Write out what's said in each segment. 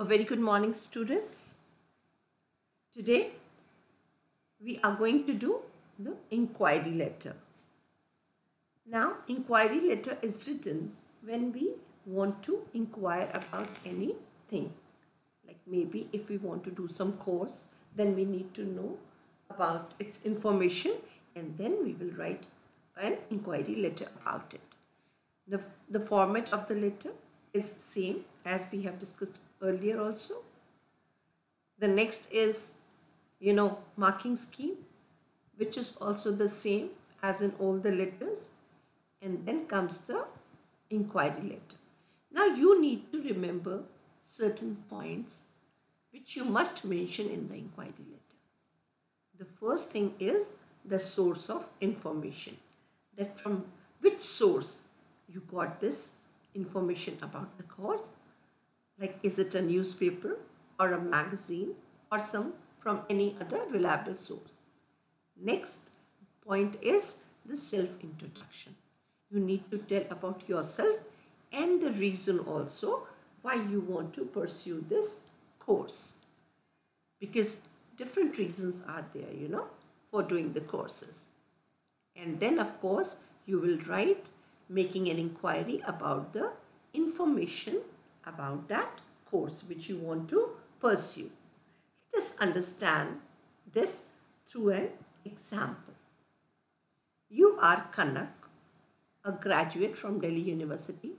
A very good morning, students. Today we are going to do the inquiry letter. Now, inquiry letter is written when we want to inquire about anything. Like maybe if we want to do some course, then we need to know about its information and then we will write an inquiry letter about it. The format of the letter is same as we have discussed earlier also. The next is, marking scheme, which is also the same as in all the letters. And then comes the inquiry letter. Now you need to remember certain points which you must mention in the inquiry letter. The first thing is the source of information. That from which source you got this information about the course. Like, is it a newspaper or a magazine or from any other reliable source? Next point is the self-introduction. You need to tell about yourself and the reason also why you want to pursue this course. Because different reasons are there, for doing the courses. And then, of course, you will write making an inquiry about the information about that course which you want to pursue. Let us understand this through an example. You are Kanak, a graduate from Delhi University.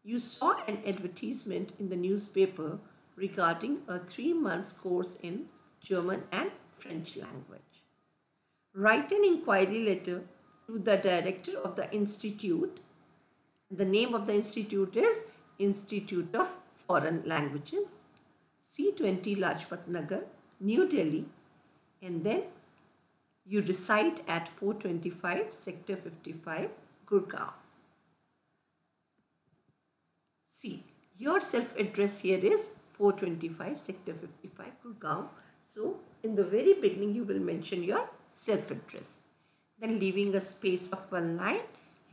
You saw an advertisement in the newspaper regarding a 3-month course in German and French language. Write an inquiry letter to the director of the institute. The name of the institute is Institute of Foreign Languages, C20 Lajpat Nagar, New Delhi, and then you reside at 425 Sector 55, Gurgaon. See, your self-address here is 425 Sector 55, Gurgaon. So, in the very beginning, you will mention your self-address. Then, leaving a space of one line,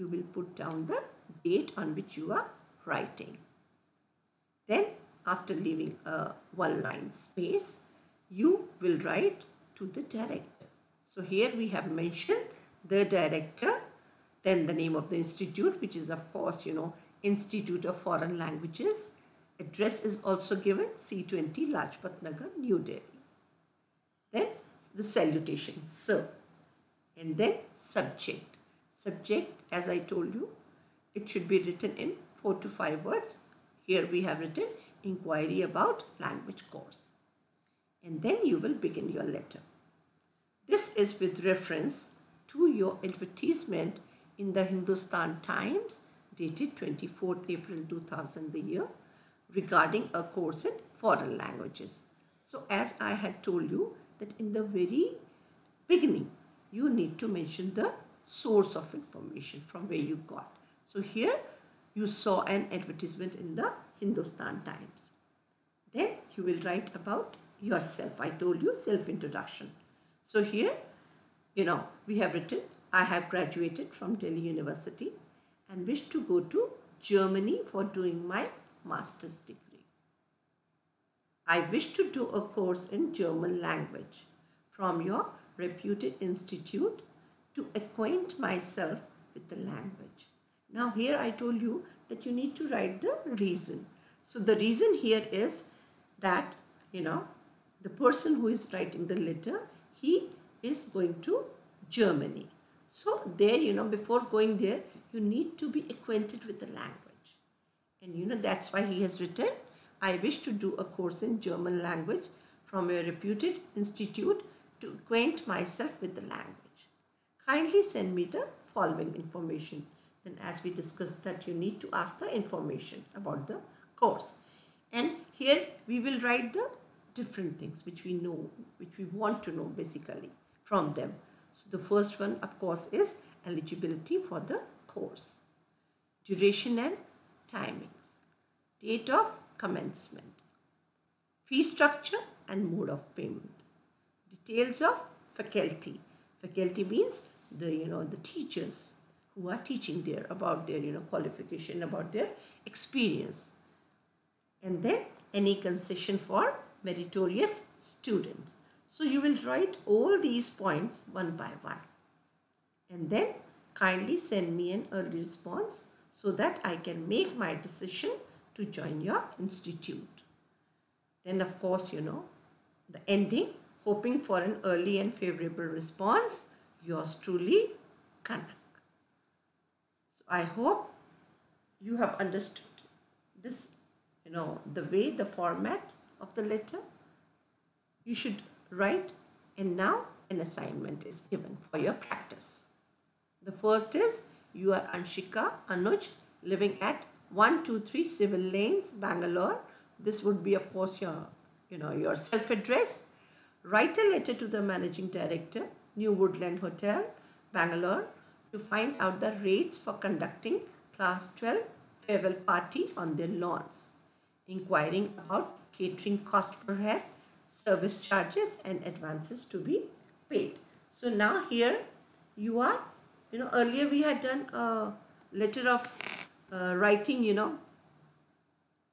you will put down the date on which you are writing. Then, after leaving a one-line space, you will write to the director. So, here we have mentioned the director, then the name of the institute, which is of course, Institute of Foreign Languages. Address is also given, C20 Lajpat Nagar, New Delhi. Then the salutation, sir. And then subject. Subject, as I told you, it should be written in 4 to 5 words. Here we have written inquiry about language course. And then you will begin your letter. This is with reference to your advertisement in the Hindustan Times dated 24th April 2000 the year regarding a course in foreign languages. So as I had told you that in the very beginning you need to mention the source of information from where you got. So here you saw an advertisement in the Hindustan Times. Then you will write about yourself. I told you self-introduction. So here, we have written, I have graduated from Delhi University and wish to go to Germany for doing my master's degree. I wish to do a course in German language from your reputed institute to acquaint myself with the language. Now here I told you that you need to write the reason. So the reason here is that, the person who is writing the letter, he is going to Germany. So there, before going there, you need to be acquainted with the language. And that's why he has written, I wish to do a course in German language from a reputed institute to acquaint myself with the language. Kindly send me the following information. Then as we discussed that you need to ask the information about the course. And here we will write the different things which we know, which we want to know basically from them. So the first one of course is eligibility for the course, duration and timings, date of commencement, fee structure and mode of payment, details of faculty. Faculty means the teachers who are teaching there, about their qualification, about their experience. And then any concession for meritorious students. So you will write all these points one by one. And then kindly send me an early response so that I can make my decision to join your institute. Then of course, the ending, hoping for an early and favorable response, yours truly, Kanak. So I hope you have understood this, the way, the format of the letter you should write. And now an assignment is given for your practice. The first is, you are Anshika Anuj, living at 123 Civil Lanes, Bangalore. This would be of course your self-address. Write a letter to the Managing Director, New Woodland Hotel, Bangalore, to find out the rates for conducting Class 12 farewell party on their lawns, inquiring about catering cost per head, service charges and advances to be paid. So now here you are, earlier we had done a letter of writing,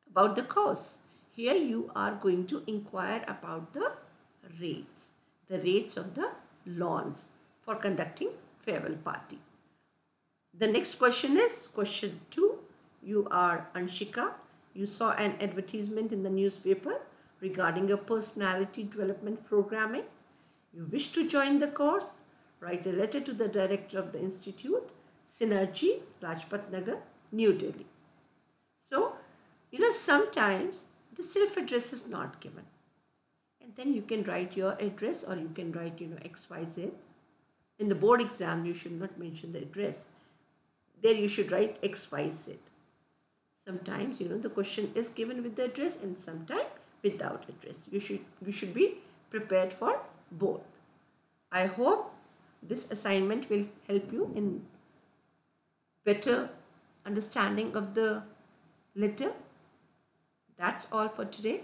about the course. Here you are going to inquire about the rates of the lawns for conducting farewell party. The next question is question 2. You are Anshika. You saw an advertisement in the newspaper regarding a personality development programming. You wish to join the course. Write a letter to the director of the institute, Synergy, Rajpat Nagar, New Delhi. So, sometimes the self-address is not given. And then you can write your address, or you can write, XYZ. In the board exam, you should not mention the address. There you should write XYZ. Sometimes, the question is given with the address and sometimes without address. You should be prepared for both. I hope this assignment will help you in better understanding of the letter. That's all for today.